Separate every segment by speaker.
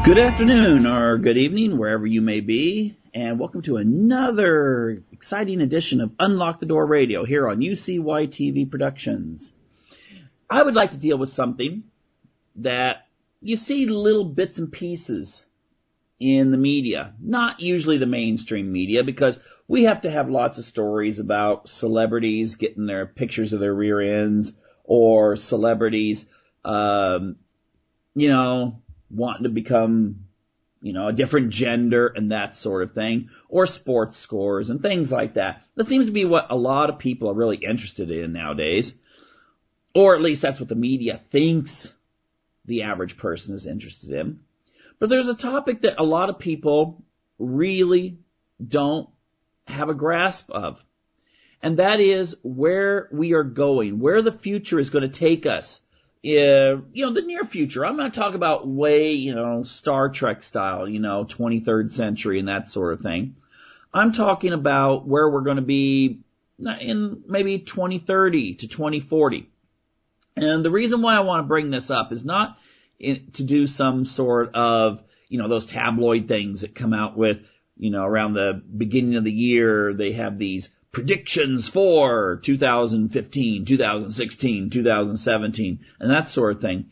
Speaker 1: Good afternoon or good evening, wherever you may be, and welcome to another exciting edition of Unlock the Door Radio here on UCY TV Productions. I would like to deal with something that you see little bits and pieces in the media, not usually the mainstream media, because we have to have lots of stories about celebrities getting their pictures of their rear ends, or celebrities, wanting to become, a different gender and that sort of thing, or sports scores and things like that. That seems to be what a lot of people are really interested in nowadays, or at least that's what the media thinks the average person is interested in. But there's a topic that a lot of people really don't have a grasp of, and that is where we are going, where the future is going to take us. The near future. I'm not talking about way, Star Trek style, 23rd century and that sort of thing. I'm talking about where we're going to be in maybe 2030 to 2040. And the reason why I want to bring this up is not to do some sort of, those tabloid things that come out with, around the beginning of the year, they have these predictions for 2015, 2016, 2017, and that sort of thing.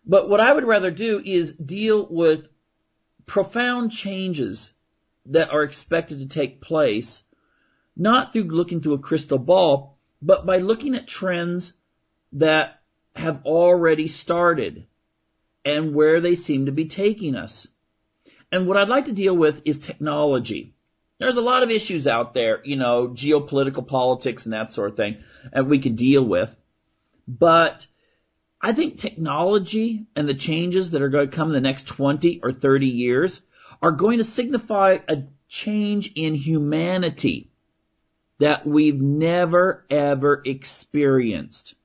Speaker 1: But what I would rather do is deal with profound changes that are expected to take place, not through looking through a crystal ball, but by looking at trends that have already started and where they seem to be taking us. And what I'd like to deal with is technology. There's a lot of issues out there, geopolitical politics and that sort of thing, that we could deal with. But I think technology and the changes that are going to come in the next 20 or 30 years are going to signify a change in humanity that we've never, ever experienced.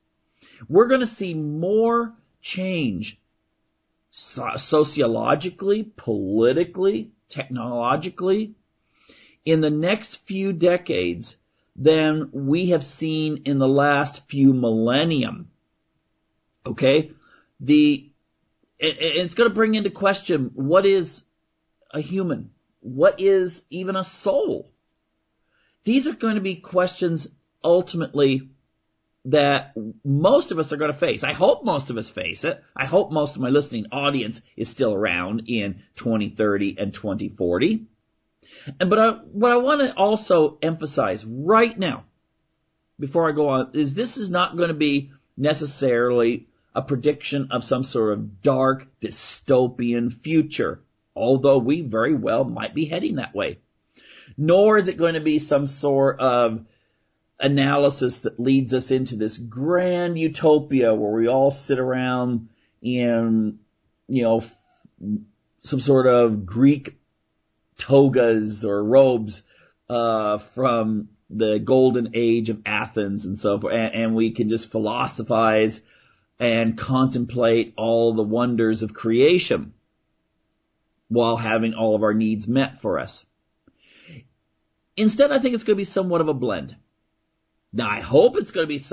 Speaker 1: We're going to see more change sociologically, politically, technologically, in the next few decades than we have seen in the last few millennium. Okay? It's going to bring into question, what is a human? What is even a soul? These are going to be questions ultimately that most of us are going to face. I hope most of us face it. I hope most of my listening audience is still around in 2030 and 2040. But what I want to also emphasize right now, before I go on, is this is not going to be necessarily a prediction of some sort of dark, dystopian future, although we very well might be heading that way. Nor is it going to be some sort of analysis that leads us into this grand utopia where we all sit around in, some sort of Greek togas or robes from the golden age of Athens and so forth, and we can just philosophize and contemplate all the wonders of creation while having all of our needs met for us. Instead, I think it's going to be somewhat of a blend. Now, I hope it's going to be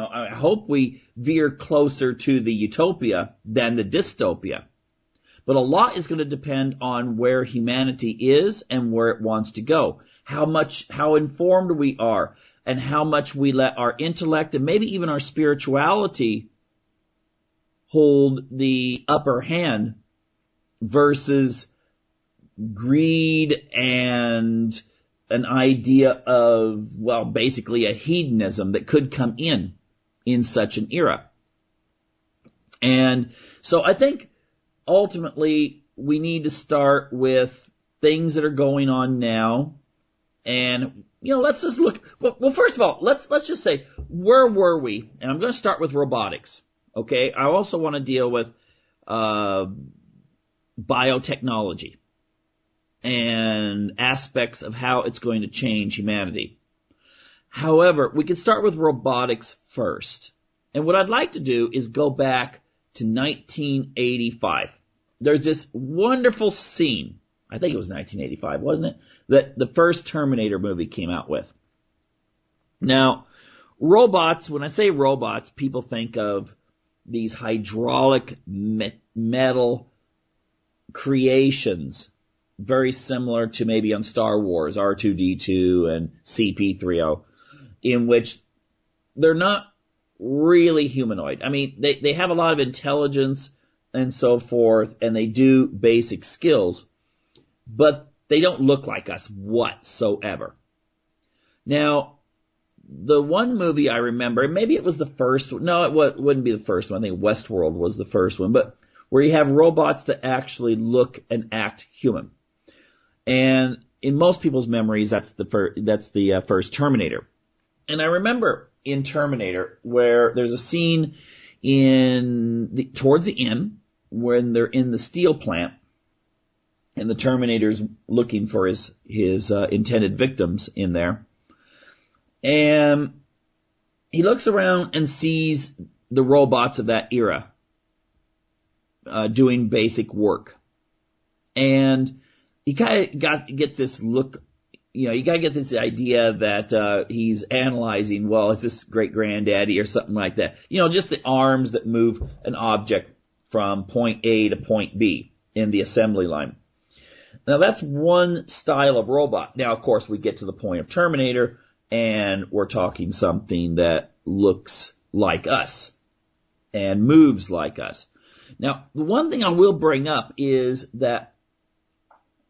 Speaker 1: I hope we veer closer to the utopia than the dystopia. But a lot is going to depend on where humanity is and where it wants to go. How informed we are, and how much we let our intellect and maybe even our spirituality hold the upper hand versus greed and an idea of, basically a hedonism that could come in such an era. And so I think ultimately we need to start with things that are going on now. And, let's just look. Well, first of all, let's just say, where were we? And I'm going to start with robotics. Okay. I also want to deal with, biotechnology and aspects of how it's going to change humanity. However, we can start with robotics first. And what I'd like to do is go back to 1985. There's this wonderful scene, I think it was 1985, wasn't it, that the first Terminator movie came out with. Now, robots, when I say robots, people think of these hydraulic metal creations, very similar to maybe on Star Wars, R2-D2 and CP-30, in which they're not really humanoid. I mean, they have a lot of intelligence and so forth, and they do basic skills, but they don't look like us whatsoever. Now, the one movie I remember, and maybe it was the first one, no, it wouldn't be the first one, I think Westworld was the first one, but where you have robots that actually look and act human. And in most people's memories, that's the first Terminator. And I remember in Terminator where there's a scene towards the end when they're in the steel plant and the Terminator's looking for his intended victims in there. And he looks around and sees the robots of that era doing basic work. And he kind of gets this look, you gotta get this idea that he's analyzing, well, it's this great granddaddy or something like that. Just the arms that move an object from point A to point B in the assembly line. Now that's one style of robot. Now, of course, we get to the point of Terminator and we're talking something that looks like us and moves like us. Now, the one thing I will bring up is that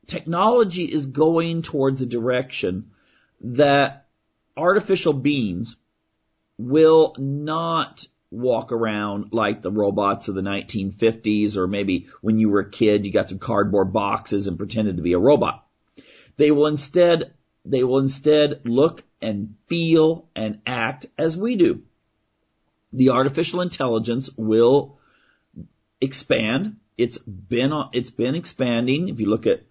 Speaker 1: technology is going towards a direction that artificial beings will not walk around like the robots of the 1950s, or maybe when you were a kid, you got some cardboard boxes and pretended to be a robot. They will instead look and feel and act as we do. The artificial intelligence will expand. It's been expanding. If you look at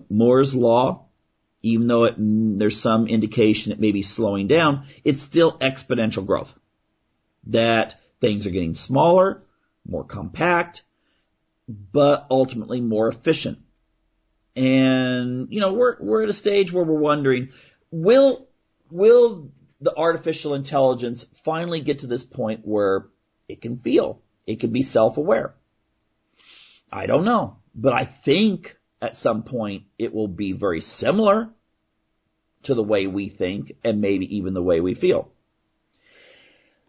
Speaker 1: Moore's law, even though there's some indication it may be slowing down, it's still exponential growth. That things are getting smaller, more compact, but ultimately more efficient. And we're at a stage where we're wondering, will the artificial intelligence finally get to this point where it can feel, it can be self-aware? I don't know, but I think at some point it will be very similar to the way we think and maybe even the way we feel.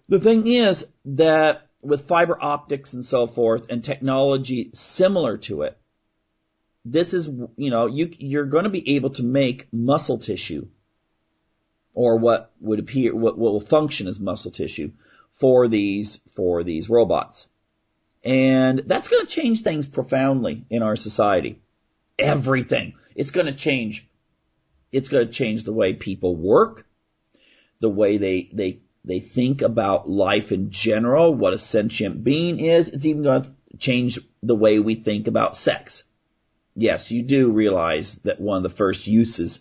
Speaker 1: The thing is that with fiber optics and so forth and technology similar to it, this is, you're going to be able to make muscle tissue, or what will function as muscle tissue for these robots. And that's going to change things profoundly in our society. Everything. It's going to change. It's going to change the way people work, the way they think about life in general, what a sentient being is. It's even going to change the way we think about sex. Yes, you do realize that one of the first uses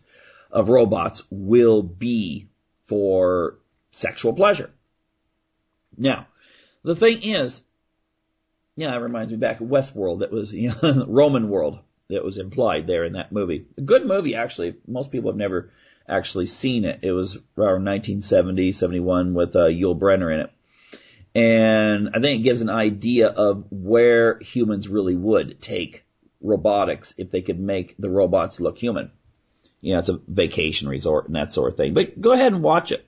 Speaker 1: of robots will be for sexual pleasure. Now, the thing is, that reminds me back of Westworld. That was, Roman world that was implied there in that movie. A good movie, actually. Most people have never actually seen it. It was around 1970, 71 with Yul Brynner in it. And I think it gives an idea of where humans really would take robotics if they could make the robots look human. It's a vacation resort and that sort of thing. But go ahead and watch it.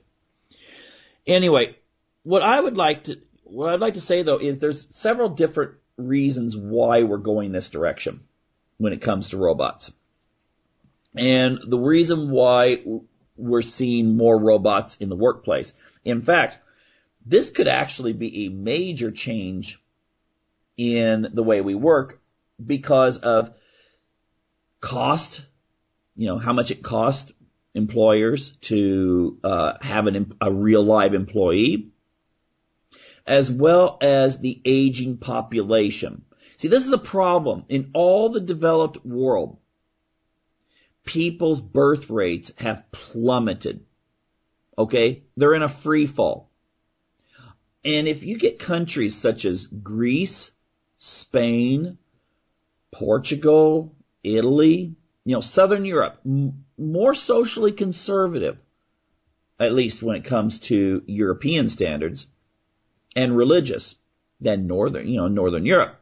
Speaker 1: Anyway, what I'd like to say, though, is there's several different reasons why we're going this direction when it comes to robots. And the reason why we're seeing more robots in the workplace. In fact, this could actually be a major change in the way we work because of cost, how much it costs employers to have a real live employee, as well as the aging population. See, this is a problem. In all the developed world, people's birth rates have plummeted. Okay? They're in a free fall. And if you get countries such as Greece, Spain, Portugal, Italy, Southern Europe, more socially conservative, at least when it comes to European standards, and religious than Northern Europe.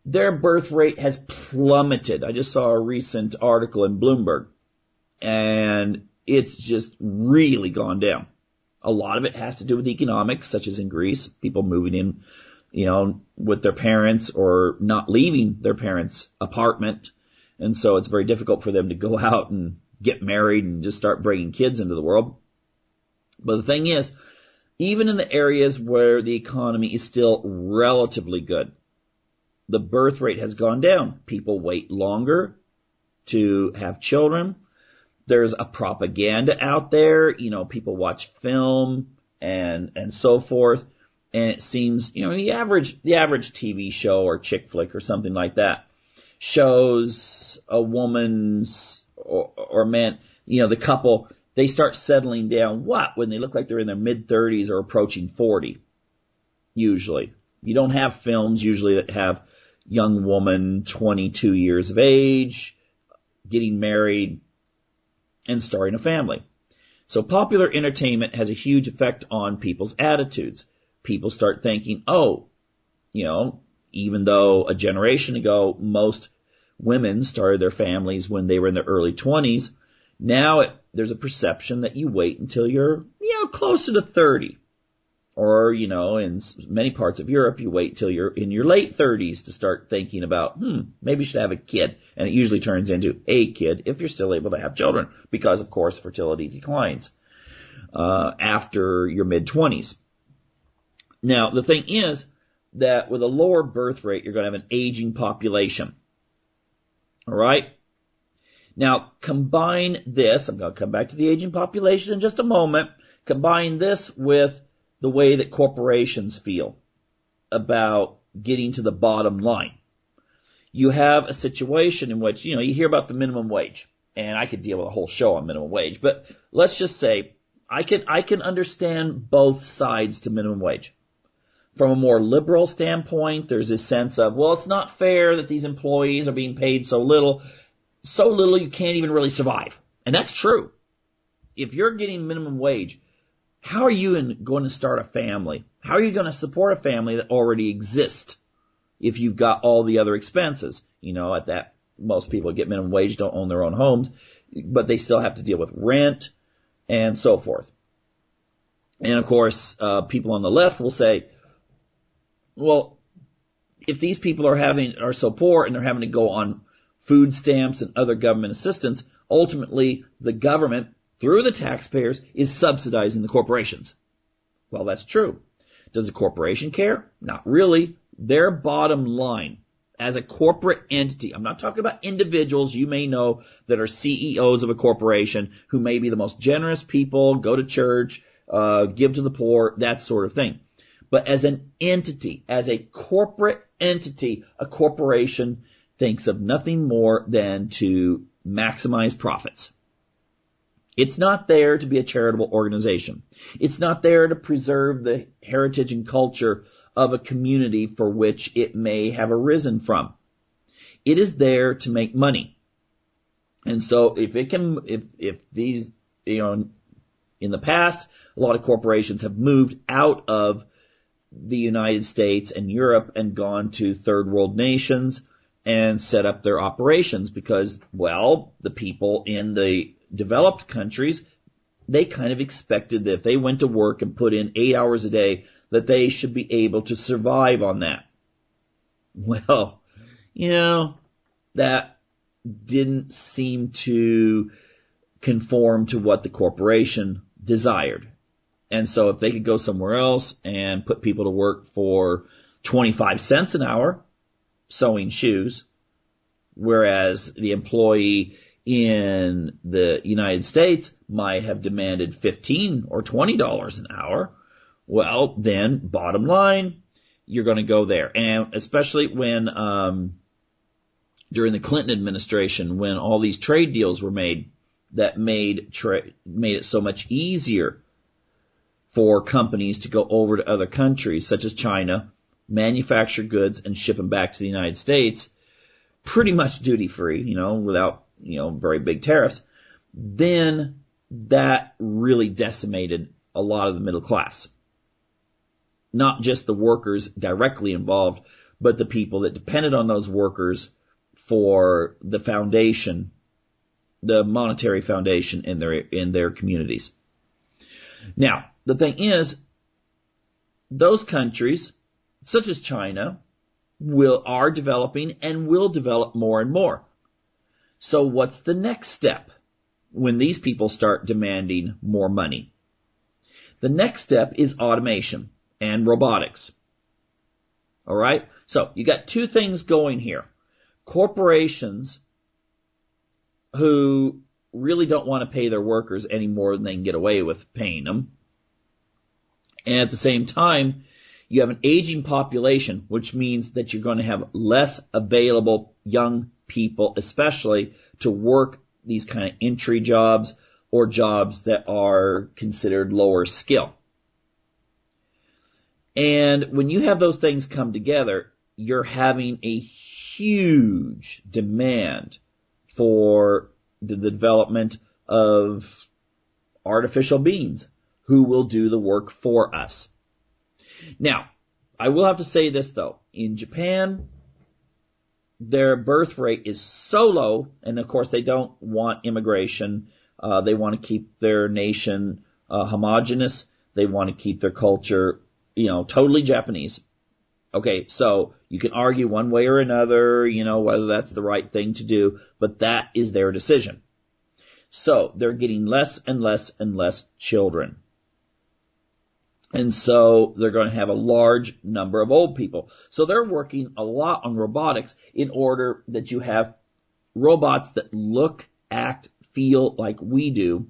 Speaker 1: their birth rate has plummeted. I just saw a recent article in Bloomberg, and it's just really gone down. A lot of it has to do with economics, such as in Greece, people moving in, with their parents or not leaving their parents' apartment. And so it's very difficult for them to go out and get married and just start bringing kids into the world. But the thing is, even in the areas where the economy is still relatively good, the birth rate has gone down. People wait longer to have children. There's a propaganda out there. People watch film and so forth. And it seems, the average TV show or chick flick or something like that shows a woman's or man, the couple, they start settling down when they look like they're in their mid-30s or approaching 40, usually. You don't have films usually that have young woman, 22 years of age, getting married and starting a family. So popular entertainment has a huge effect on people's attitudes. People start thinking, even though a generation ago most women started their families when they were in their early 20s, now there's a perception that you wait until you're, closer to 30. Or, in many parts of Europe, you wait till you're in your late 30s to start thinking about, maybe you should have a kid. And it usually turns into a kid if you're still able to have children, because, of course, fertility declines after your mid-20s. Now, the thing is that with a lower birth rate, you're going to have an aging population. All right? Now, combine this. I'm going to come back to the aging population in just a moment. Combine this with the way that corporations feel about getting to the bottom line. You have a situation in which, you hear about the minimum wage, and I could deal with a whole show on minimum wage, but let's just say I can understand both sides to minimum wage. From a more liberal standpoint, there's this sense of, it's not fair that these employees are being paid so little you can't even really survive. And that's true. If you're getting minimum wage, how are you going to start a family? How are you going to support a family that already exists if you've got all the other expenses? At that, most people who get minimum wage don't own their own homes, but they still have to deal with rent and so forth. And of course, people on the left will say, if these people are so poor and they're having to go on food stamps and other government assistance, ultimately the government, through the taxpayers, is subsidizing the corporations. Well, that's true. Does the corporation care? Not really. Their bottom line as a corporate entity, I'm not talking about individuals you may know that are CEOs of a corporation who may be the most generous people, go to church, give to the poor, that sort of thing. But as an entity, as a corporate entity, a corporation thinks of nothing more than to maximize profits. It's not there to be a charitable organization. It's not there to preserve the heritage and culture of a community for which it may have arisen from. It is there to make money. And so if these, in the past, a lot of corporations have moved out of the United States and Europe and gone to third world nations and set up their operations because, the people in the developed countries, they kind of expected that if they went to work and put in 8 hours a day, that they should be able to survive on that. Well, that didn't seem to conform to what the corporation desired. And so if they could go somewhere else and put people to work for 25 cents an hour sewing shoes, whereas the employee in the United States might have demanded $15 or $20 an hour, well, then bottom line, you're going to go there. And especially when during the Clinton administration, when all these trade deals were made that made it so much easier for companies to go over to other countries, such as China, manufacture goods and ship them back to the United States, pretty much duty-free, without, very big tariffs, then that really decimated a lot of the middle class. Not just the workers directly involved but the people that depended on those workers for the foundation, the monetary foundation in their communities. Now, the thing is, those countries, such as China, are developing and will develop more and more. So what's the next step when these people start demanding more money? The next step is automation and robotics. All right? So you got two things going here. Corporations who really don't want to pay their workers any more than they can get away with paying them. And at the same time, you have an aging population, which means that you're going to have less available young people, especially to work these kind of entry jobs or jobs that are considered lower skill. And when you have those things come together, you're having a huge demand for the development of artificial beings who will do the work for us. Now, I will have to say this though. In Japan, their birth rate is so low, and of course they don't want immigration. They want to keep their nation homogenous. They want to keep their culture, totally Japanese. Okay, so you can argue one way or another, whether that's the right thing to do, but that is their decision. So they're getting less and less and less children. And so they're going to have a large number of old people. So they're working a lot on robotics in order that you have robots that look, act, feel like we do,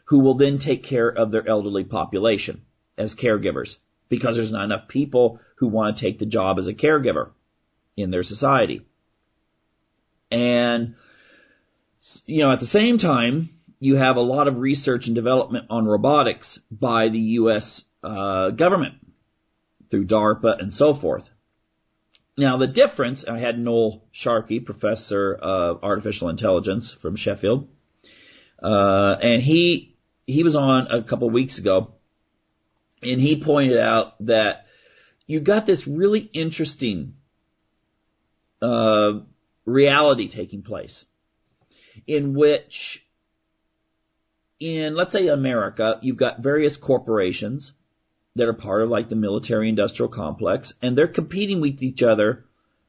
Speaker 1: who will then take care of their elderly population as caregivers, because there's not enough people who want to take the job as a caregiver in their society. And, at the same time, you have a lot of research and development on robotics by the U.S. Government through DARPA and so forth. Now, the difference, I had Noel Sharkey, professor of artificial intelligence from Sheffield, and he was on a couple of weeks ago, and he pointed out that you got this really interesting reality taking place in which, in, let's say, America, you've got various corporations that are part of like the military-industrial complex, and they're competing with each other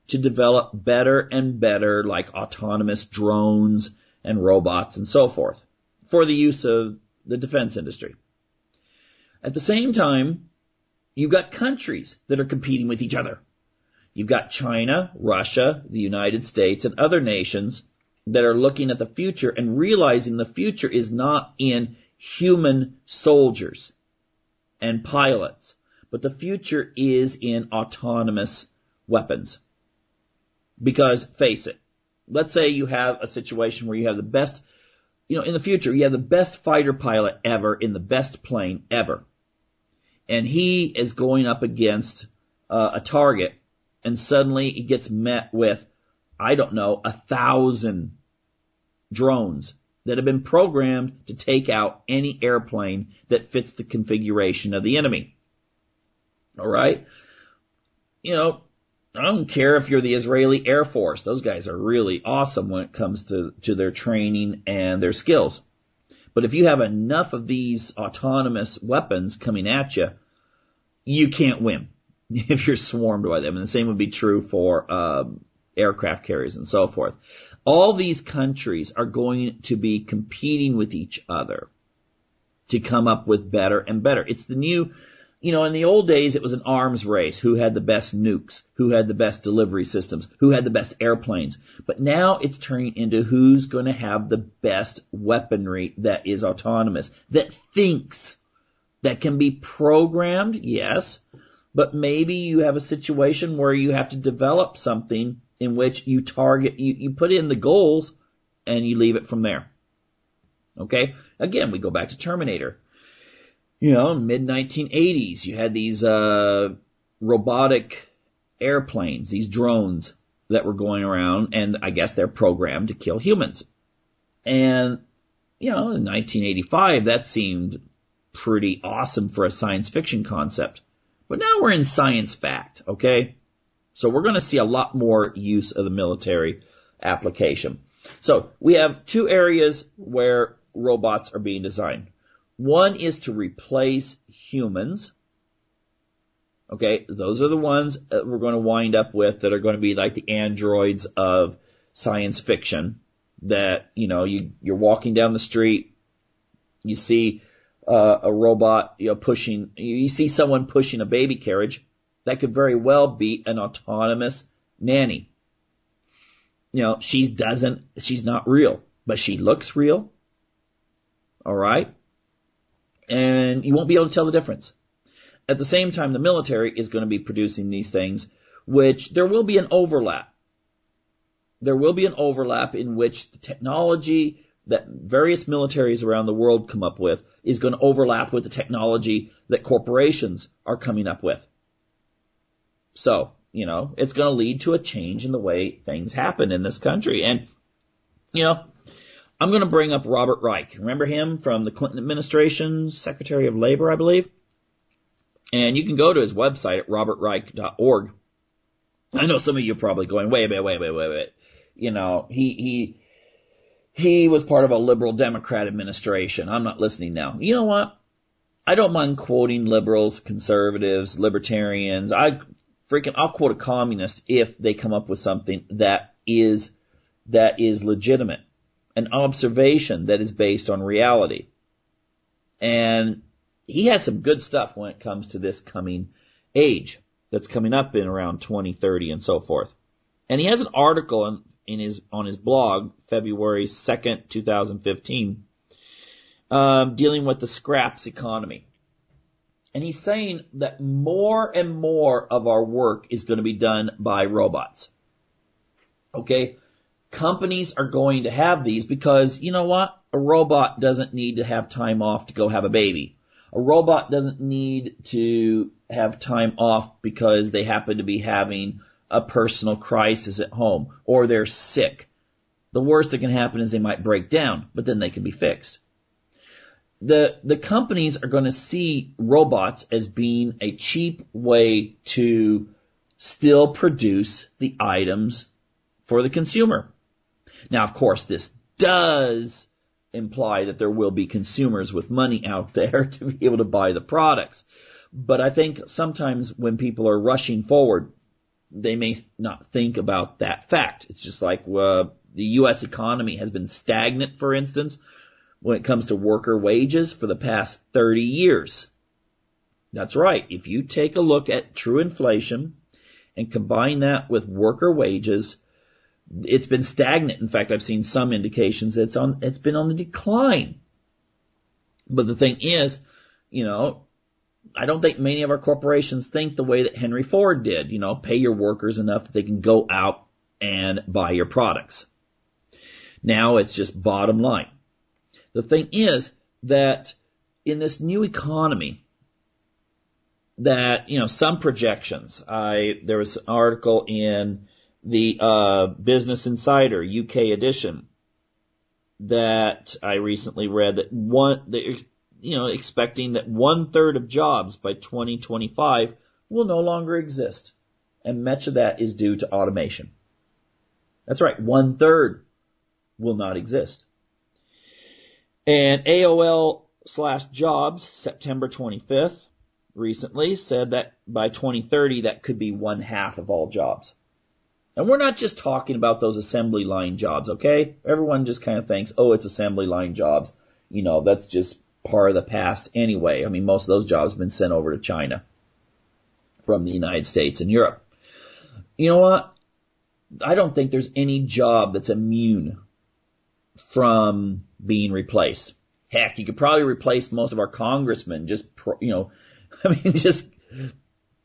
Speaker 1: to develop better and better like autonomous drones and robots and so forth for the use of the defense industry. At the same time, you've got countries that are competing with each other. You've got China, Russia, the United States, and other nations that are looking at the future and realizing the future is not in human soldiers and pilots, but the future is in autonomous weapons. Because, face it, let's say you have a situation where you have the best, in the future, you have the best fighter pilot ever in the best plane ever. And he is going up against a target, and suddenly he gets met with, 1,000 drones that have been programmed to take out any airplane that fits the configuration of the enemy. All right? I don't care if you're the Israeli Air Force. Those guys are really awesome when it comes to their training and their skills. But if you have enough of these autonomous weapons coming at you, you can't win if you're swarmed by them. And the same would be true for aircraft carriers and so forth. All these countries are going to be competing with each other to come up with better and better. It's the new, in the old days, it was an arms race. Who had the best nukes? Who had the best delivery systems? Who had the best airplanes? But now it's turning into who's going to have the best weaponry that is autonomous, that thinks, that can be programmed, yes, but maybe you have a situation where you have to develop something in which you target, you put in the goals and you leave it from there. Okay? Again, we go back to Terminator. Mid-1980s, you had these robotic airplanes, these drones that were going around, and I guess they're programmed to kill humans. And, in 1985, that seemed pretty awesome for a science fiction concept. But now we're in science fact, okay? So we're going to see a lot more use of the military application. So we have two areas where robots are being designed. One is to replace humans. Okay, those are the ones that we're going to wind up with that are going to be like the androids of science fiction. That, you're walking down the street, you see a robot, you see someone pushing a baby carriage. That could very well be an autonomous nanny. She's not real, but she looks real. All right? And you won't be able to tell the difference. At the same time, the military is going to be producing these things, which there will be an overlap. There will be an overlap in which the technology that various militaries around the world come up with is going to overlap with the technology that corporations are coming up with. So, it's going to lead to a change in the way things happen in this country. And, I'm going to bring up Robert Reich. Remember him from the Clinton administration, Secretary of Labor, I believe? And you can go to his website at robertreich.org. I know some of you are probably going, wait. He was part of a liberal Democrat administration. I'm not listening now. You know what? I don't mind quoting liberals, conservatives, libertarians. I'll quote a communist if they come up with something that is legitimate, an observation that is based on reality. And he has some good stuff when it comes to this coming age that's coming up in around 2030 and so forth. And he has an article on his blog, February 2nd, 2015, dealing with the scraps economy. And he's saying that more and more of our work is going to be done by robots. Okay? Companies are going to have these because, you know what? A robot doesn't need to have time off to go have a baby. A robot doesn't need to have time off because they happen to be having a personal crisis at home or they're sick. The worst that can happen is they might break down, but then they can be fixed. The companies are going to see robots as being a cheap way to still produce the items for the consumer. Now, of course, this does imply that there will be consumers with money out there to be able to buy the products. But I think sometimes when people are rushing forward, they may not think about that fact. It's just like the U.S. economy has been stagnant, for instance, when it comes to worker wages for the past 30 years. That's right. If you take a look at true inflation and combine that with worker wages, it's been stagnant. In fact, I've seen some indications that it's been on the decline. But the thing is, I don't think many of our corporations think the way that Henry Ford did, pay your workers enough that they can go out and buy your products. Now it's just bottom line. The thing is that in this new economy, that, some projections, there was an article in the Business Insider UK edition that I recently read that expecting that 1/3 of jobs by 2025 will no longer exist. And much of that is due to automation. That's right, 1/3 will not exist. And AOL/Jobs, September 25th, recently said that by 2030 that could be 1/2 of all jobs. And we're not just talking about those assembly line jobs, okay? Everyone just kind of thinks, it's assembly line jobs. That's just part of the past anyway. I mean, most of those jobs have been sent over to China from the United States and Europe. You know what? I don't think there's any job that's immune from being replaced. Heck, you could probably replace most of our congressmen just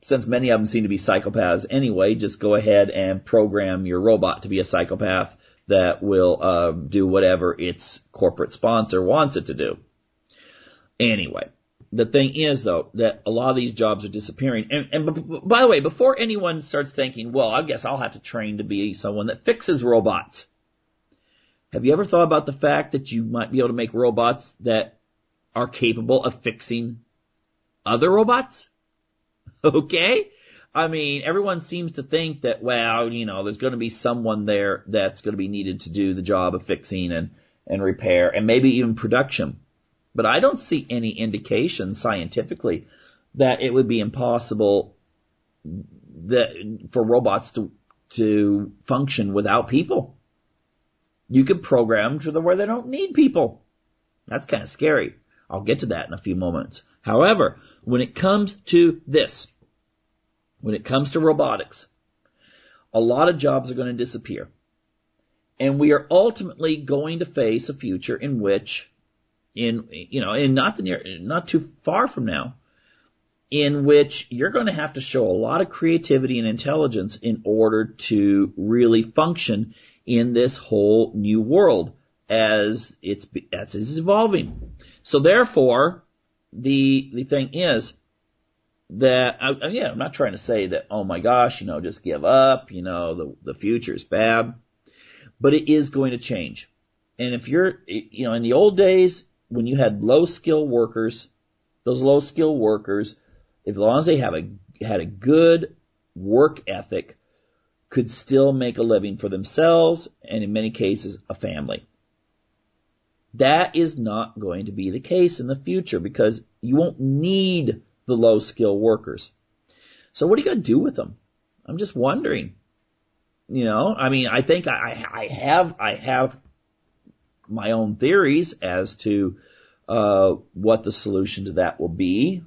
Speaker 1: since many of them seem to be psychopaths anyway, just go ahead and program your robot to be a psychopath that will do whatever its corporate sponsor wants it to do. Anyway, the thing is, though, that a lot of these jobs are disappearing. And by the way, before anyone starts thinking, well, I guess I'll have to train to be someone that fixes robots. Have you ever thought about the fact that you might be able to make robots that are capable of fixing other robots? Okay? I mean, everyone seems to think that, well, there's going to be someone there that's going to be needed to do the job of fixing and repair and maybe even production. But I don't see any indication scientifically that it would be impossible for robots to function without people. You could program to where they don't need people. That's kind of scary. I'll get to that in a few moments. However, when it comes to this, when it comes to robotics, a lot of jobs are going to disappear. And we are ultimately going to face a future in which, not too far from now, in which you're going to have to show a lot of creativity and intelligence in order to really function in this whole new world as it's evolving. So therefore, the thing is that, I'm not trying to say that, oh my gosh, just give up, the future is bad, but it is going to change. And if you're, in the old days, when you had low-skill workers, those low-skill workers, as long as they had a good work ethic, could still make a living for themselves and in many cases a family. That is not going to be the case in the future because you won't need the low-skill workers. So what are you going to do with them? I'm just wondering. I think I have my own theories as to what the solution to that will be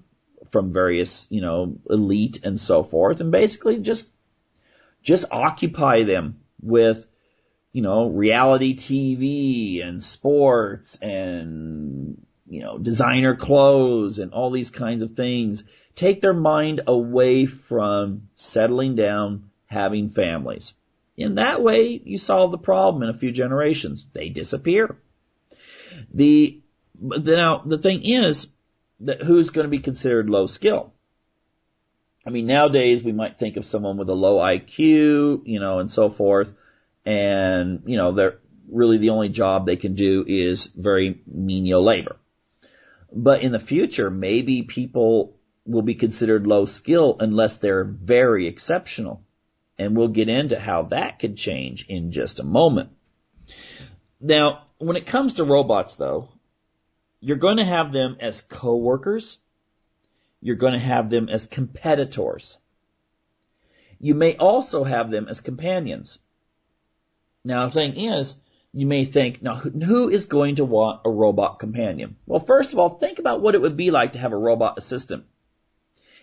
Speaker 1: from various, elite and so forth, and basically just occupy them with, reality TV and sports and, designer clothes and all these kinds of things. Take their mind away from settling down, having families. In that way, you solve the problem in a few generations. They disappear. Now, the thing is that who's going to be considered low skill? I mean, nowadays we might think of someone with a low IQ, and so forth, and, they're really the only job they can do is very menial labor. But in the future, maybe people will be considered low skill unless they're very exceptional. And we'll get into how that could change in just a moment. Now, when it comes to robots, though, you're going to have them as co-workers. You're going to have them as competitors. You may also have them as companions. Now, the thing is, you may think, now, who is going to want a robot companion? Well, first of all, think about what it would be like to have a robot assistant.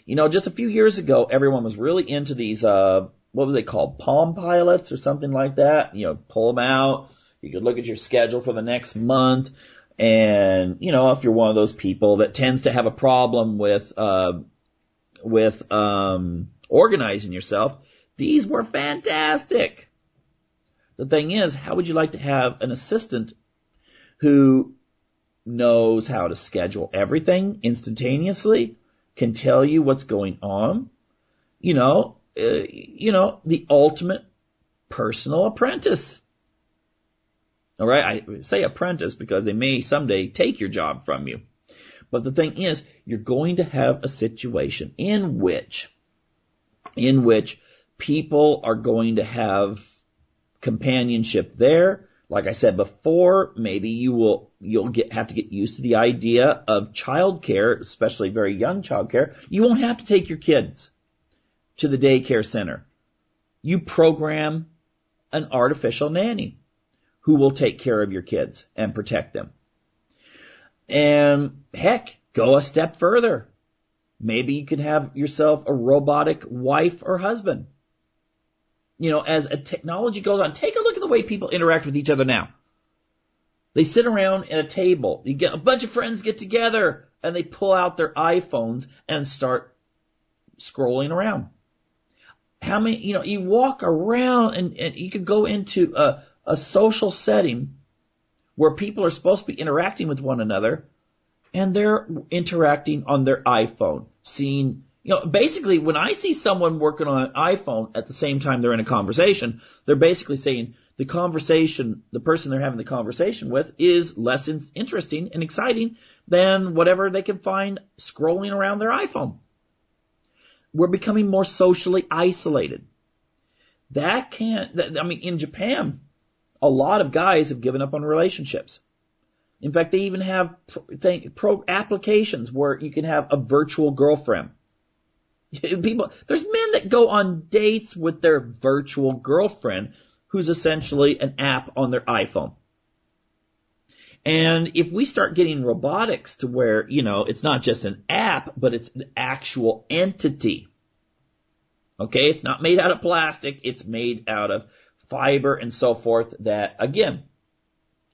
Speaker 1: Just a few years ago, everyone was really into these, what were they called? Palm Pilots or something like that. Pull them out. You could look at your schedule for the next month. And, if you're one of those people that tends to have a problem with organizing yourself, these were fantastic. The thing is, how would you like to have an assistant who knows how to schedule everything instantaneously, can tell you what's going on? The ultimate personal apprentice. All right, I say apprentice because they may someday take your job from you. But the thing is, you're going to have a situation in which people are going to have companionship there. Like I said before, maybe you'll have to get used to the idea of childcare, especially very young childcare. You won't have to take your kids to the daycare center. You program an artificial nanny who will take care of your kids and protect them. And heck, go a step further. Maybe you could have yourself a robotic wife or husband. As a technology goes on, take a look at the way people interact with each other now. They sit around at a table. You get a bunch of friends get together and they pull out their iPhones and start scrolling around. How many, you walk around and you could go into a social setting where people are supposed to be interacting with one another and they're interacting on their iPhone, seeing, basically when I see someone working on an iPhone at the same time they're in a conversation, they're basically saying the person they're having the conversation with is less interesting and exciting than whatever they can find scrolling around their iPhone. We're becoming more socially isolated. In Japan, a lot of guys have given up on relationships. In fact, they even have applications where you can have a virtual girlfriend. There's men that go on dates with their virtual girlfriend, who's essentially an app on their iPhone. And if we start getting robotics to where, it's not just an app, but it's an actual entity. Okay, it's not made out of plastic, it's made out of fiber and so forth that, again,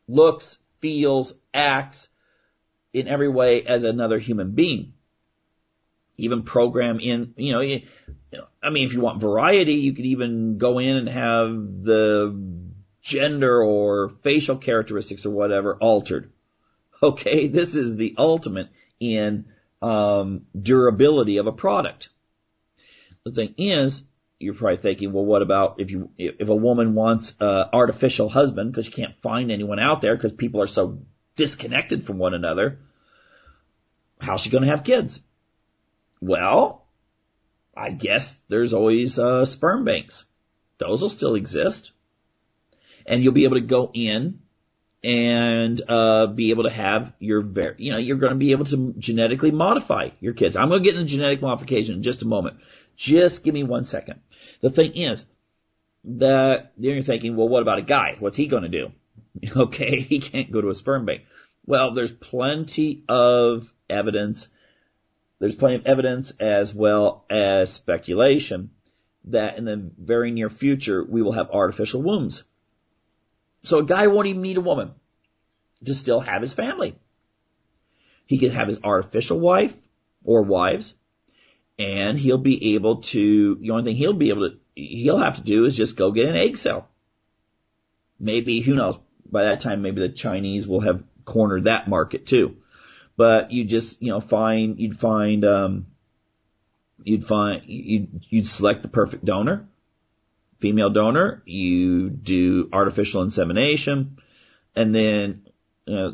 Speaker 1: looks, feels, acts in every way as another human being. Even program in, if you want variety, you could even go in and have the gender or facial characteristics or whatever altered. Okay, this is the ultimate in durability of a product. The thing is, you're probably thinking, well, what about if a woman wants an artificial husband because you can't find anyone out there because people are so disconnected from one another? How's she going to have kids? Well, I guess there's always sperm banks. Those will still exist. And you'll be able to go in and be able to have you're going to be able to genetically modify your kids. I'm going to get into genetic modification in just a moment. Just give me 1 second. The thing is that then you're thinking, well, what about a guy? What's he going to do? Okay, he can't go to a sperm bank. Well, there's plenty of evidence. There's plenty of evidence as well as speculation that in the very near future we will have artificial wombs. So a guy won't even need a woman to still have his family. He could have his artificial wife or wives, and he'll be able to, the only thing he'll have to do is just go get an egg cell. Maybe, who knows, by that time maybe the Chinese will have cornered that market too. But you just, you'd select the perfect donor, female donor, you do artificial insemination, and then,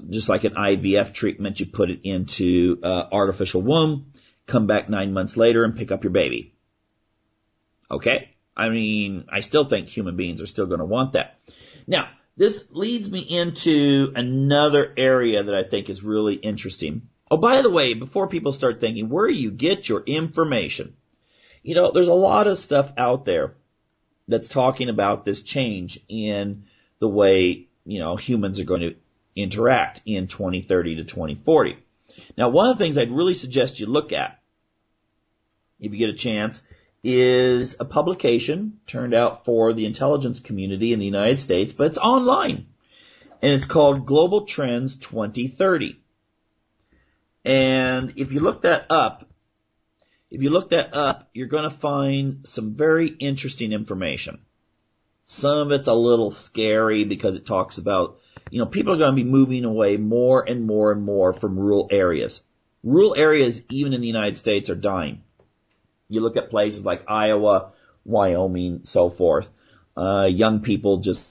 Speaker 1: just like an IVF treatment, you put it into artificial womb, come back 9 months later and pick up your baby. Okay? I still think human beings are still going to want that. Now, this leads me into another area that I think is really interesting. Oh, by the way, before people start thinking, where do you get your information? There's a lot of stuff out there that's talking about this change in the way, humans are going to interact in 2030 to 2040. Now, one of the things I'd really suggest you look at, if you get a chance, is a publication turned out for the intelligence community in the United States, but it's online. And it's called Global Trends 2030. And if you look that up, you're going to find some very interesting information. Some of it's a little scary because it talks about, people are going to be moving away more and more and more from rural areas. Rural areas, even in the United States, are dying. You look at places like Iowa, Wyoming, so forth. Young people just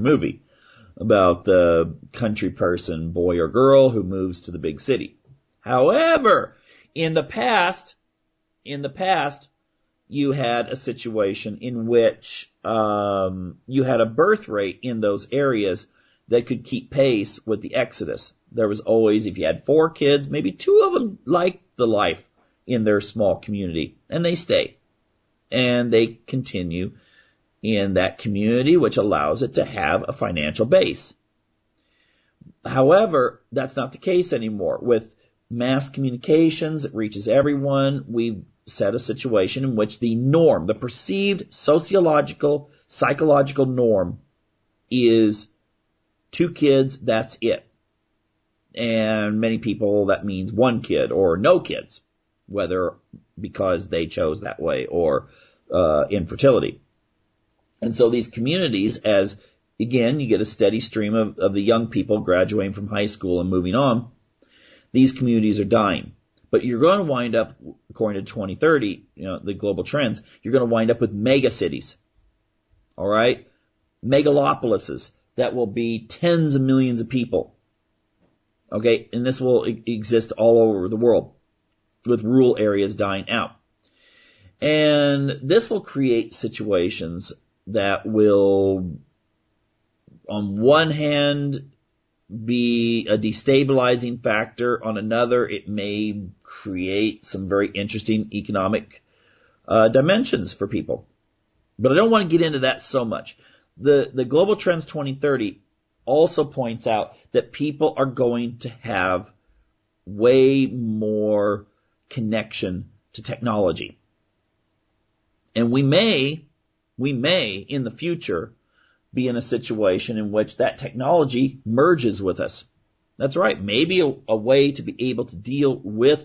Speaker 1: movie about the country person, boy or girl, who moves to the big city. However, in the past, you had a situation in which you had a birth rate in those areas that could keep pace with the exodus. There was always, if you had 4 kids, maybe 2 of them liked the life in their small community, and they stay. And they continue in that community, which allows it to have a financial base. However, that's not the case anymore. With mass communications that reaches everyone, we've set a situation in which the norm, the perceived sociological, psychological norm is 2 kids, that's it. And many people, that means 1 kid or no kids, whether because they chose that way or infertility. And so these communities, as again, you get a steady stream of the young people graduating from high school and moving on, these communities are dying. But you're going to wind up, according to 2030, the global trends, you're going to wind up with mega cities. All right? Megalopolises that will be tens of millions of people. Okay? And this will exist all over the world, with rural areas dying out. And this will create situations that will, on one hand, be a destabilizing factor. On another, it may create some very interesting economic dimensions for people. But I don't want to get into that so much. The Global Trends 2030 also points out that people are going to have way more connection to technology. And we may, in the future, be in a situation in which that technology merges with us. That's right. Maybe a way to be able to deal with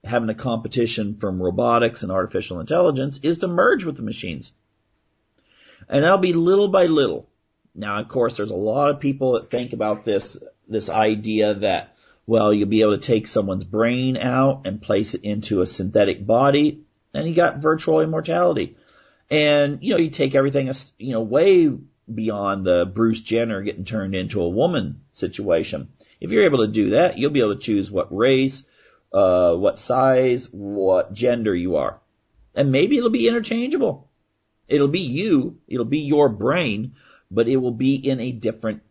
Speaker 1: having a competition from robotics and artificial intelligence is to merge with the machines. And that'll be little by little. Now, of course, there's a lot of people that think about this idea that, well, you'll be able to take someone's brain out and place it into a synthetic body, and you got virtual immortality. And, you take everything, way beyond the Bruce Jenner getting turned into a woman situation. If you're able to do that, you'll be able to choose what race, what size, what gender you are. And maybe it'll be interchangeable. It'll be you, it'll be your brain, but it will be in a different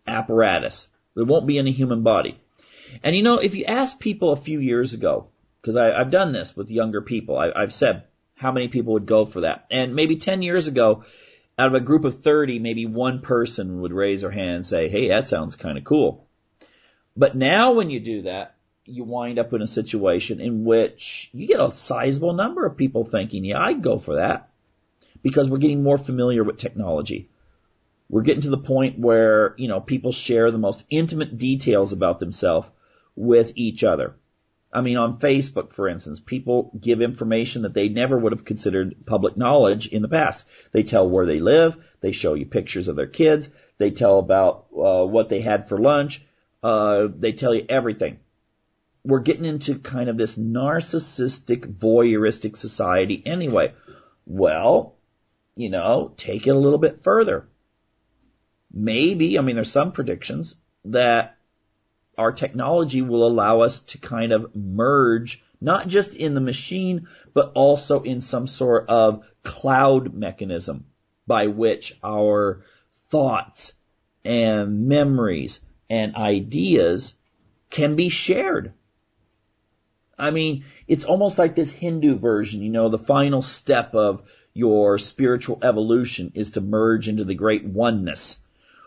Speaker 1: apparatus. It won't be in a human body. And if you ask people a few years ago, because I've done this with younger people, I've said how many people would go for that. And maybe 10 years ago, out of a group of 30, maybe one person would raise their hand and say, hey, that sounds kind of cool. But now when you do that, you wind up in a situation in which you get a sizable number of people thinking, yeah, I'd go for that. Because we're getting more familiar with technology. We're getting to the point where, people share the most intimate details about themselves with each other. I mean, on Facebook, for instance, people give information that they never would have considered public knowledge in the past. They tell where they live. They show you pictures of their kids. They tell about what they had for lunch. They tell you everything. We're getting into kind of this narcissistic, voyeuristic society anyway. Well, take it a little bit further. Maybe, there's some predictions that our technology will allow us to kind of merge, not just in the machine, but also in some sort of cloud mechanism by which our thoughts and memories and ideas can be shared. It's almost like this Hindu version, the final step of your spiritual evolution is to merge into the great oneness.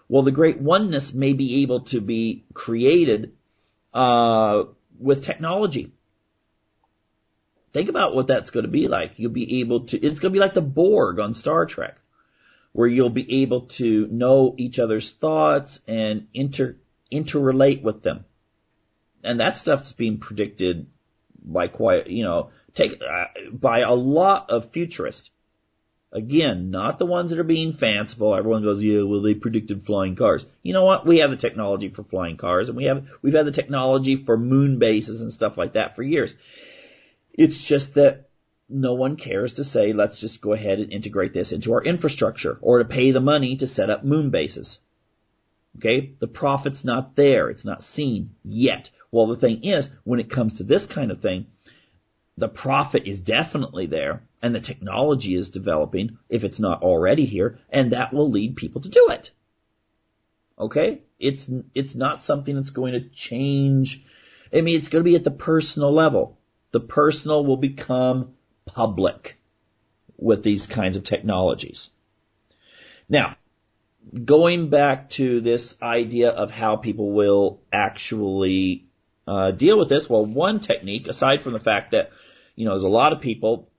Speaker 1: Well, the great oneness may be able to be created with technology. Think about what that's going to be like. You'll be able to, it's going to be like the Borg on Star Trek, where you'll be able to know each other's thoughts and interrelate with them. And that stuff's being predicted by by a lot of futurists. Again, not the ones that are being fanciful. Everyone goes, yeah, well, they predicted flying cars. You know what? We have the technology for flying cars, and we've had the technology for moon bases and stuff like that for years. It's just that no one cares to say, let's just go ahead and integrate this into our infrastructure, or to pay the money to set up moon bases. Okay? The profit's not there. It's not seen yet. Well, the thing is, when it comes to this kind of thing, the profit is definitely there, and the technology is developing, if it's not already here, and that will lead people to do it. Okay? It's not something that's going to change. It's going to be at the personal level. The personal will become public with these kinds of technologies. Now, going back to this idea of how people will actually deal with this, well, one technique, aside from the fact that there's a lot of people,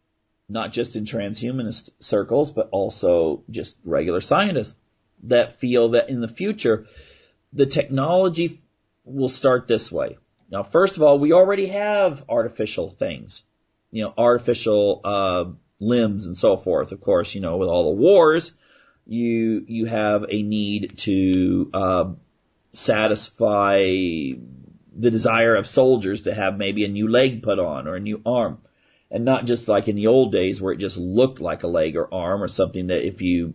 Speaker 1: not just in transhumanist circles, but also just regular scientists, that feel that in the future, the technology will start this way. Now, first of all, we already have artificial things, artificial limbs and so forth. Of course, with all the wars, you have a need to satisfy the desire of soldiers to have maybe a new leg put on or a new arm. And not just like in the old days where it just looked like a leg or arm or something that if you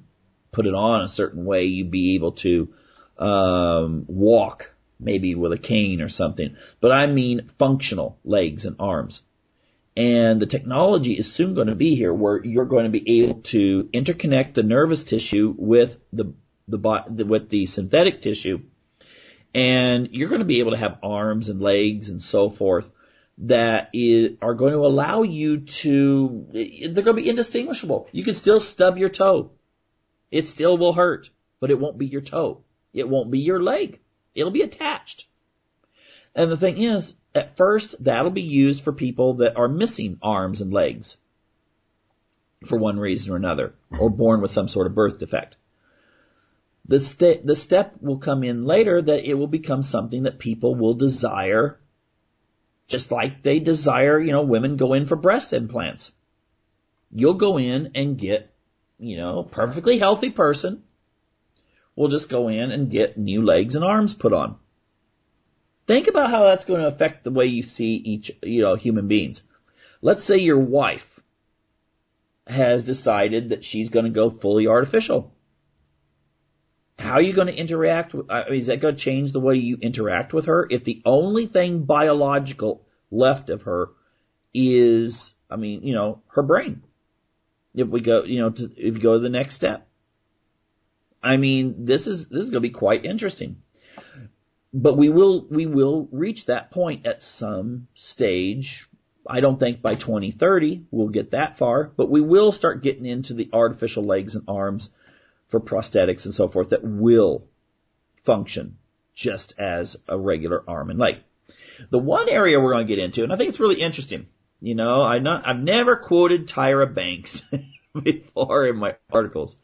Speaker 1: put it on a certain way, you'd be able to walk, maybe with a cane or something. But I mean functional legs and arms. And the technology is soon going to be here where you're going to be able to interconnect the nervous tissue with the synthetic tissue. And you're going to be able to have arms and legs and so forth that are going to allow you to, they're going to be indistinguishable. You can still stub your toe. It still will hurt, but it won't be your toe. It won't be your leg. It'll be attached. And the thing is, at first, that'll be used for people that are missing arms and legs for one reason or another, or born with some sort of birth defect. The step will come in later that it will become something that people will desire, just like they desire, women go in for breast implants. You'll go in and get, perfectly healthy person will just go in and get new legs and arms put on. Think about how that's going to affect the way you see human beings. Let's say your wife has decided that she's going to go fully artificial. How are you going to interact with, is that going to change the way you interact with her? If the only thing biological left of her is, her brain. If we go, if you go to the next step. This is going to be quite interesting. But we will reach that point at some stage. I don't think by 2030 we'll get that far, but we will start getting into the artificial legs and arms for prosthetics and so forth that will function just as a regular arm and leg. The one area we're going to get into, and I think it's really interesting, I've never quoted Tyra Banks before in my articles,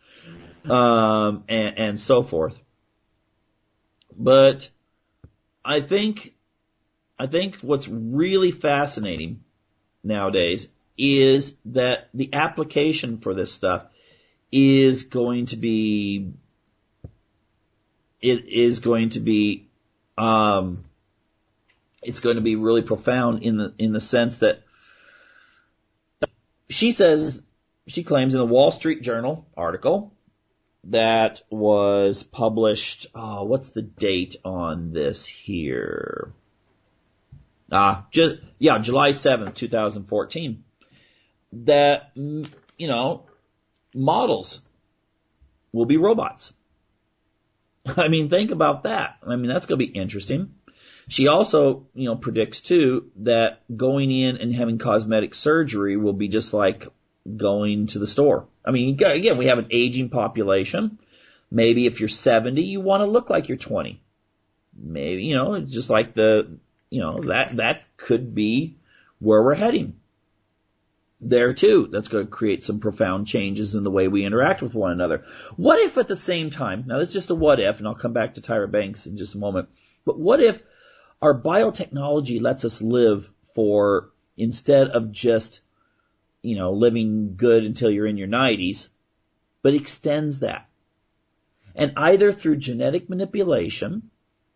Speaker 1: and so forth. But I think what's really fascinating nowadays is that the application for this stuff is going to be it's going to be really profound in the sense that she claims in the Wall Street Journal article that was published, what's the date on this here? July 7th, 2014, that, models will be robots. Think about that. That's going to be interesting. She also, predicts too that going in and having cosmetic surgery will be just like going to the store. Again, we have an aging population. Maybe if you're 70, you want to look like you're 20. Maybe, just like that could be where we're heading. There too, that's going to create some profound changes in the way we interact with one another. What if at the same time, now this is just a what if, and I'll come back to Tyra Banks in just a moment, but what if our biotechnology lets us live for, instead of just, living good until you're in your 90s, but extends that. And either through genetic manipulation,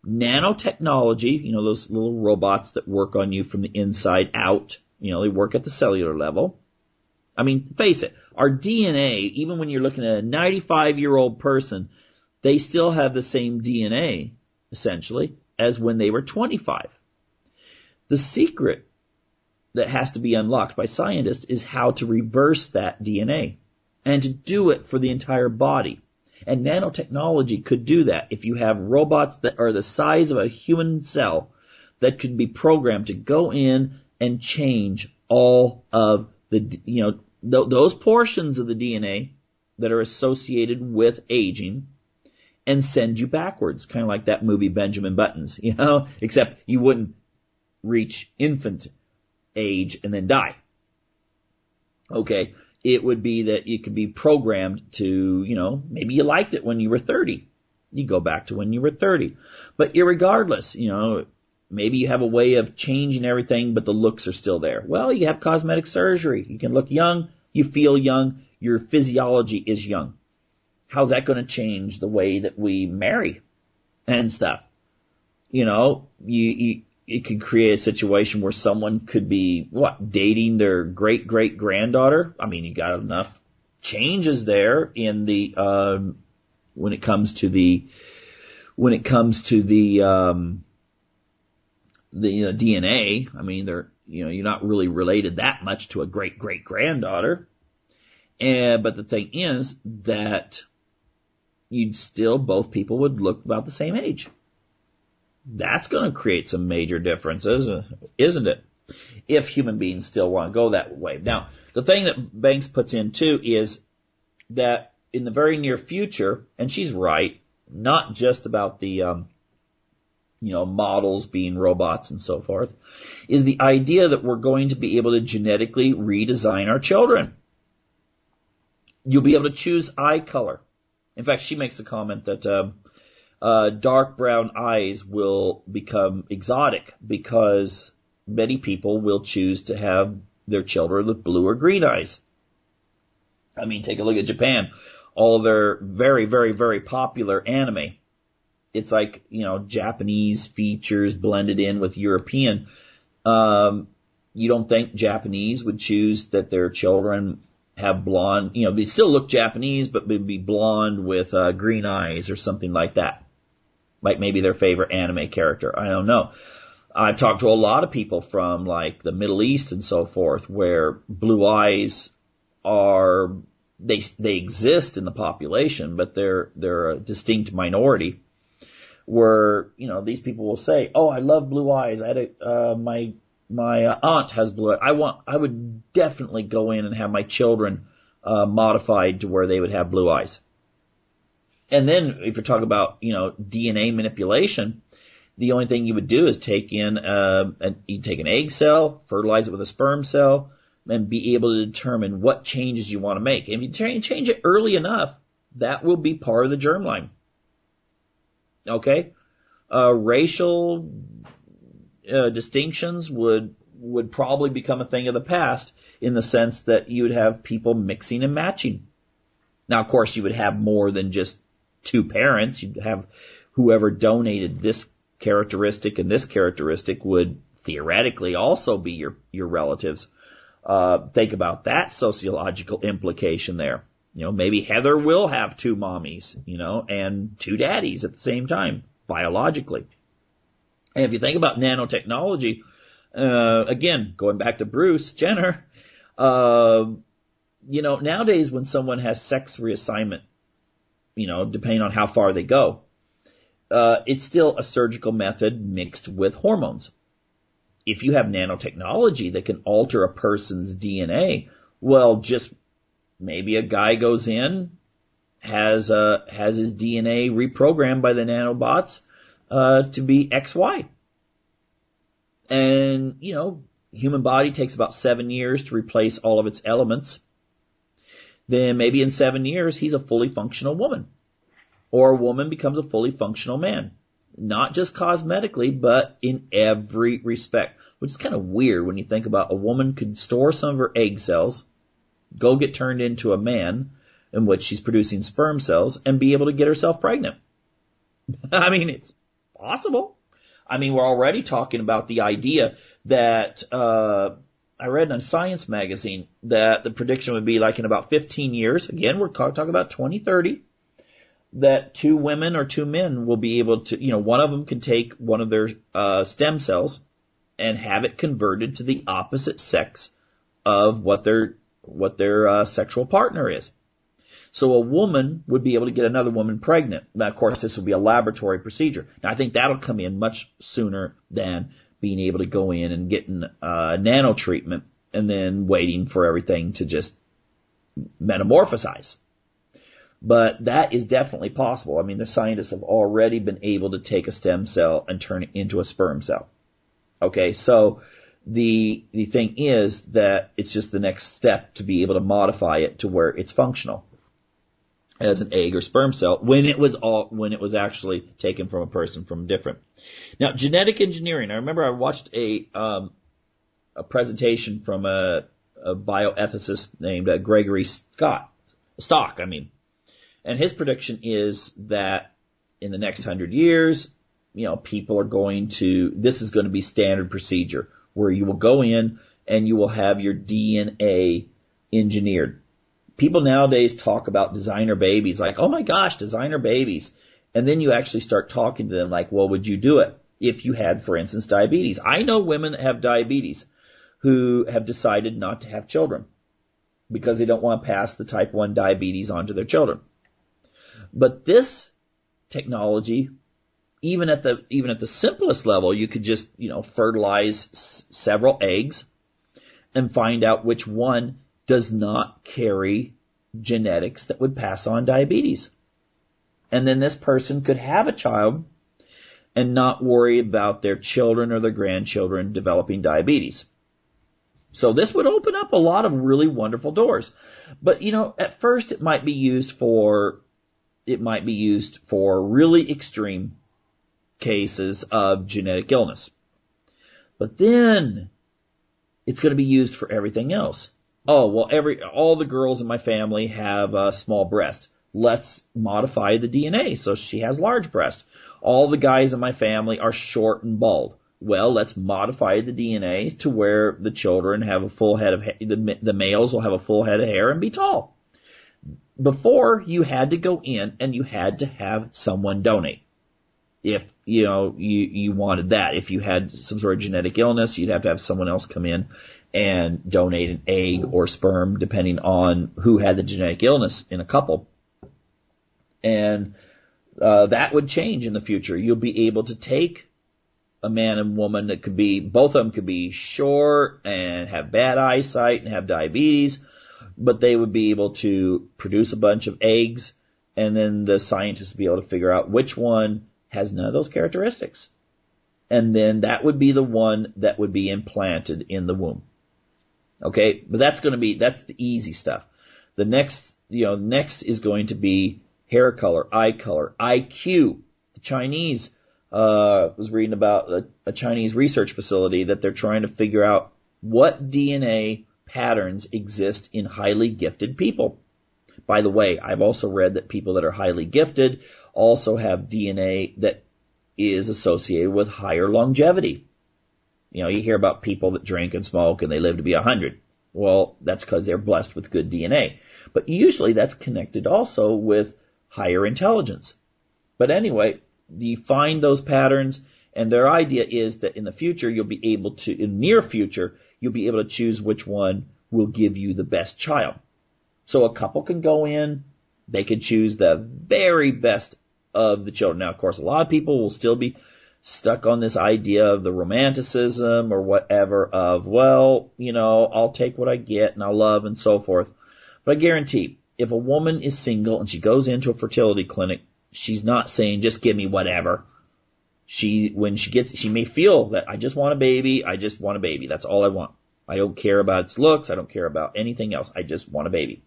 Speaker 1: nanotechnology, those little robots that work on you from the inside out, they work at the cellular level. Face it, our DNA, even when you're looking at a 95-year-old person, they still have the same DNA, essentially, as when they were 25. The secret that has to be unlocked by scientists is how to reverse that DNA and to do it for the entire body. And nanotechnology could do that if you have robots that are the size of a human cell that could be programmed to go in and change all of the, those portions of the DNA that are associated with aging and send you backwards, kind of like that movie Benjamin Buttons, except you wouldn't reach infant age and then die. Okay, it would be that it could be programmed to, maybe you liked it when you were 30. You go back to when you were 30. But irregardless, maybe you have a way of changing everything, but the looks are still there. Well, you have cosmetic surgery. You can look young. You feel young. Your physiology is young. How's that going to change the way that we marry and stuff? it could create a situation where someone could be, dating their great-great-granddaughter. I mean, you got enough changes there in the, when it comes to the DNA. I mean, you're not really related that much to a great-great-granddaughter. But the thing is that both people would look about the same age. That's going to create some major differences, isn't it? If human beings still want to go that way. Now, the thing that Banks puts in too is that in the very near future, and she's right, not just about the, models being robots and so forth, is the idea that we're going to be able to genetically redesign our children. You'll be able to choose eye color. In fact, she makes the comment that dark brown eyes will become exotic because many people will choose to have their children with blue or green eyes. I mean, take a look at Japan. All their very, very, very popular anime. It's like, Japanese features blended in with European. You don't think Japanese would choose that their children have blonde, they still look Japanese, but they'd be blonde with green eyes or something like that. Like maybe their favorite anime character. I don't know. I've talked to a lot of people from like the Middle East and so forth where blue eyes they exist in the population, but they're a distinct minority where, these people will say, "Oh, I love blue eyes. I had my aunt has blue eyes. I would definitely go in and have my children modified to where they would have blue eyes." And then if you're talking about, DNA manipulation, the only thing you would do is take an egg cell, fertilize it with a sperm cell, and be able to determine what changes you want to make. And if you change it early enough, that will be part of the germline. Okay? Racial distinctions would probably become a thing of the past in the sense that you would have people mixing and matching. Now, of course, you would have more than just two parents. You'd have whoever donated this characteristic and this characteristic would theoretically also be your relatives. Think about that sociological implication there. Maybe Heather will have two mommies, and two daddies at the same time, biologically. And if you think about nanotechnology, again, going back to Bruce Jenner, nowadays when someone has sex reassignment, depending on how far they go, it's still a surgical method mixed with hormones. If you have nanotechnology that can alter a person's DNA, well, just maybe a guy goes in, has his DNA reprogrammed by the nanobots, to be XY. And, human body takes about 7 years to replace all of its elements. Then maybe in 7 years, he's a fully functional woman. Or a woman becomes a fully functional man. Not just cosmetically, but in every respect. Which is kind of weird when you think about a woman could store some of her egg cells, go get turned into a man, in which she's producing sperm cells, and be able to get herself pregnant. I mean, it's possible. I mean, we're already talking about the idea that, I read in a science magazine that the prediction would be like in about 15 years, again, we're talking about 2030, that two women or two men will be able to, one of them can take one of their stem cells and have it converted to the opposite sex of what their sexual partner is. So a woman would be able to get another woman pregnant. Now, of course, this would be a laboratory procedure. Now, I think that'll come in much sooner than being able to go in and getting nano treatment and then waiting for everything to just metamorphosize. But that is definitely possible. I mean, the scientists have already been able to take a stem cell and turn it into a sperm cell. Okay, so the thing is that it's just the next step to be able to modify it to where it's functional as an egg or sperm cell when it was actually taken from a person from different. Now, genetic engineering. I remember I watched a presentation from a bioethicist named Gregory Stock. And his prediction is that in the next 100 years, people are this is going to be standard procedure where you will go in and you will have your DNA engineered. People nowadays talk about designer babies, like, oh my gosh, designer babies. And then you actually start talking to them like, well, would you do it if you had, for instance, diabetes? I know women that have diabetes who have decided not to have children because they don't want to pass the type 1 diabetes on to their children. But this technology, even at the simplest level, you could just, fertilize several eggs and find out which one does not carry genetics that would pass on diabetes. And then this person could have a child and not worry about their children or their grandchildren developing diabetes. So this would open up a lot of really wonderful doors. But, at first it might be used for really extreme cases of genetic illness. But then it's going to be used for everything else. Oh, well, all the girls in my family have a small breast. Let's modify the DNA so she has large breast. All the guys in my family are short and bald. Well, let's modify the DNA to where the children have a full head of the males will have a full head of hair and be tall. Before, you had to go in and you had to have someone donate. If, you wanted that. If you had some sort of genetic illness, you'd have to have someone else come in and donate an egg or sperm, depending on who had the genetic illness in a couple. And that would change in the future. You'll be able to take a man and woman that could be, both of them could be short and have bad eyesight and have diabetes, but they would be able to produce a bunch of eggs, and then the scientists would be able to figure out which one has none of those characteristics. And then that would be the one that would be implanted in the womb. Okay, but that's the easy stuff. The next is going to be hair color, eye color, IQ. The Chinese, was reading about a Chinese research facility that they're trying to figure out what DNA patterns exist in highly gifted people. By the way, I've also read that people that are highly gifted also have DNA that is associated with higher longevity. You hear about people that drink and smoke and they live to be 100. Well, that's because they're blessed with good DNA. But usually that's connected also with higher intelligence. But anyway, you find those patterns, and their idea is that in the future, in near future, you'll be able to choose which one will give you the best child. So a couple can go in, they can choose the very best of the children. Now, of course, a lot of people will still be stuck on this idea of the romanticism or whatever of, well, I'll take what I get and I'll love and so forth. But I guarantee, if a woman is single and she goes into a fertility clinic, she's not saying, just give me whatever. She may feel that I just want a baby. That's all I want. I don't care about its looks. I don't care about anything else. I just want a baby.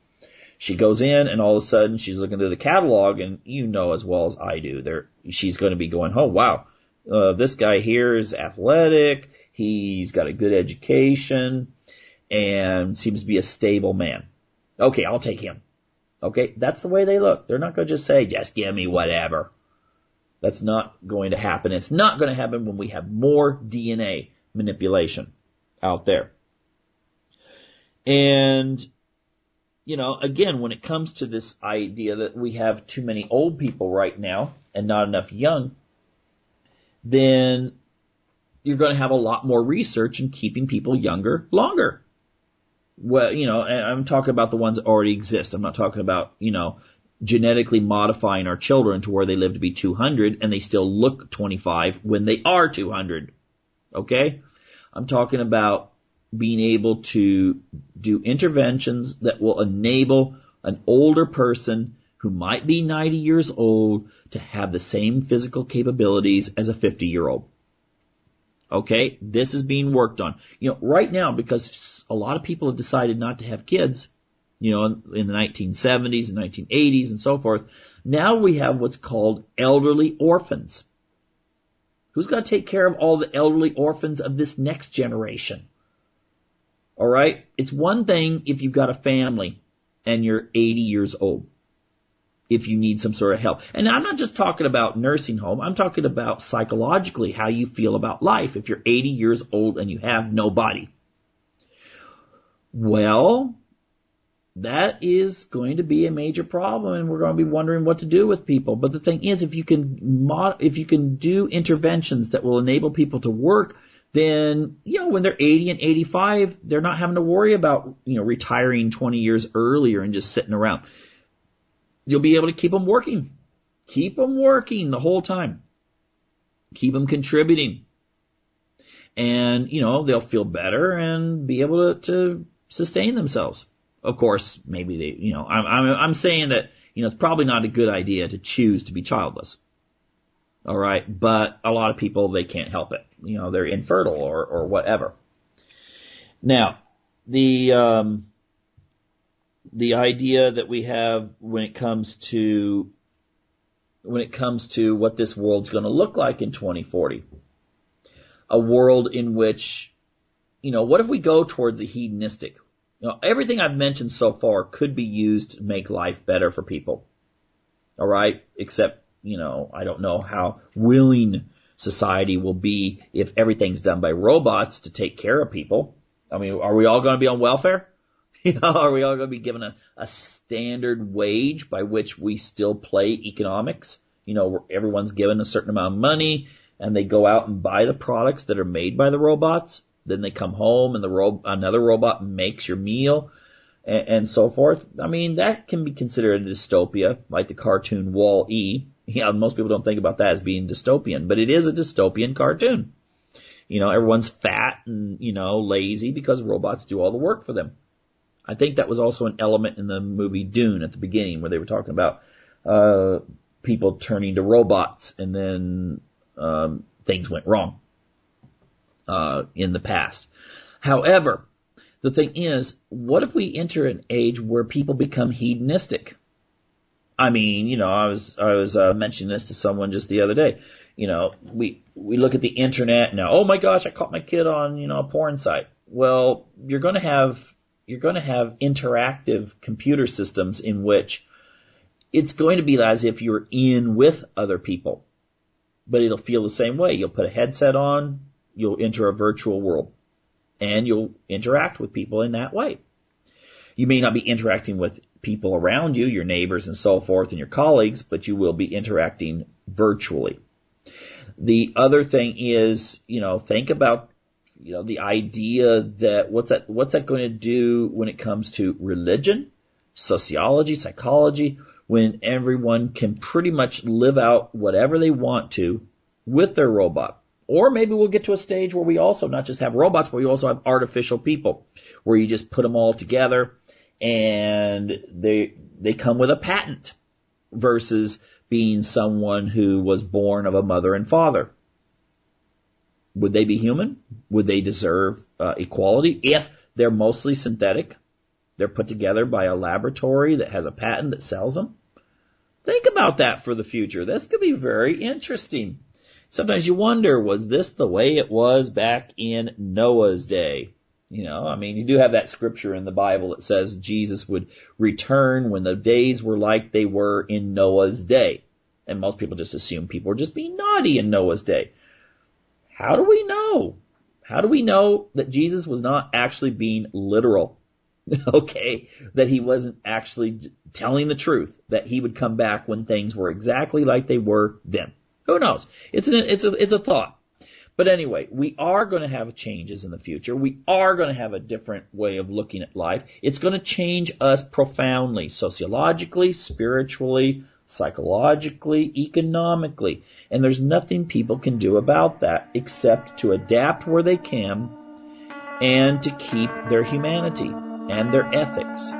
Speaker 1: She goes in and all of a sudden she's looking through the catalog, and as well as I do, she's going to be going, oh wow, this guy here is athletic. He's got a good education and seems to be a stable man. Okay, I'll take him. Okay, that's the way they look. They're not going to just say, just give me whatever. That's not going to happen. It's not going to happen when we have more DNA manipulation out there. And, again, when it comes to this idea that we have too many old people right now and not enough young, then you're going to have a lot more research in keeping people younger longer. Well, and I'm talking about the ones that already exist. I'm not talking about, genetically modifying our children to where they live to be 200 and they still look 25 when they are 200. Okay? I'm talking about being able to do interventions that will enable an older person who might be 90 years old to have the same physical capabilities as a 50-year-old. Okay? This is being worked on. Right now, because a lot of people have decided not to have kids, in the 1970s and 1980s and so forth, now we have what's called elderly orphans. Who's going to take care of all the elderly orphans of this next generation? All right? It's one thing if you've got a family and you're 80 years old. if you need some sort of help. And I'm not just talking about nursing home. I'm talking about psychologically how you feel about life if you're 80 years old and you have no body. Well, that is going to be a major problem, and we're going to be wondering what to do with people. But the thing is, if you can do interventions that will enable people to work, then, when they're 80 and 85, they're not having to worry about, retiring 20 years earlier and just sitting around. You'll be able to keep them working. Keep them working the whole time. Keep them contributing. And, they'll feel better and be able to sustain themselves. Of course, maybe they, I'm saying that, it's probably not a good idea to choose to be childless. All right. But a lot of people, they can't help it. They're infertile or whatever. Now, the idea that we have when it comes to what this world's going to look like in 2040, a world in which, what if we go towards a hedonistic? Everything I've mentioned so far could be used to make life better for people. All right, except, I don't know how willing society will be if everything's done by robots to take care of people. I mean, are we all going to be on welfare? Are we all going to be given a standard wage by which we still play economics? Where everyone's given a certain amount of money and they go out and buy the products that are made by the robots. Then they come home and another robot makes your meal and so forth. I mean, that can be considered a dystopia, like the cartoon Wall-E. Most people don't think about that as being dystopian, but it is a dystopian cartoon. Everyone's fat and, lazy because robots do all the work for them. I think that was also an element in the movie Dune at the beginning where they were talking about people turning to robots and then things went wrong in the past. However, the thing is, what if we enter an age where people become hedonistic? I mean, I was mentioning this to someone just the other day. We look at the internet now. Oh my gosh, I caught my kid on, a porn site. Well, you're going to have interactive computer systems in which it's going to be as if you're in with other people, but it'll feel the same way. You'll put a headset on, you'll enter a virtual world, and you'll interact with people in that way. You may not be interacting with people around you, your neighbors and so forth, and your colleagues, but you will be interacting virtually. The other thing is, think about, the idea that what's that going to do when it comes to religion, sociology, psychology, when everyone can pretty much live out whatever they want to with their robot. Or maybe we'll get to a stage where we also not just have robots, but we also have artificial people, where you just put them all together and they come with a patent versus being someone who was born of a mother and father. Would they be human? Would they deserve equality? If they're mostly synthetic, they're put together by a laboratory that has a patent that sells them. Think about that for the future. This could be very interesting. Sometimes you wonder, was this the way it was back in Noah's day? You do have that scripture in the Bible that says Jesus would return when the days were like they were in Noah's day. And most people just assume people were just being naughty in Noah's day. How do we know? How do we know that Jesus was not actually being literal? Okay, that he wasn't actually telling the truth, that he would come back when things were exactly like they were then. Who knows? It's a thought. But anyway, we are going to have changes in the future. We are going to have a different way of looking at life. It's going to change us profoundly, sociologically, spiritually, psychologically, economically. And there's nothing people can do about that except to adapt where they can and to keep their humanity and their ethics.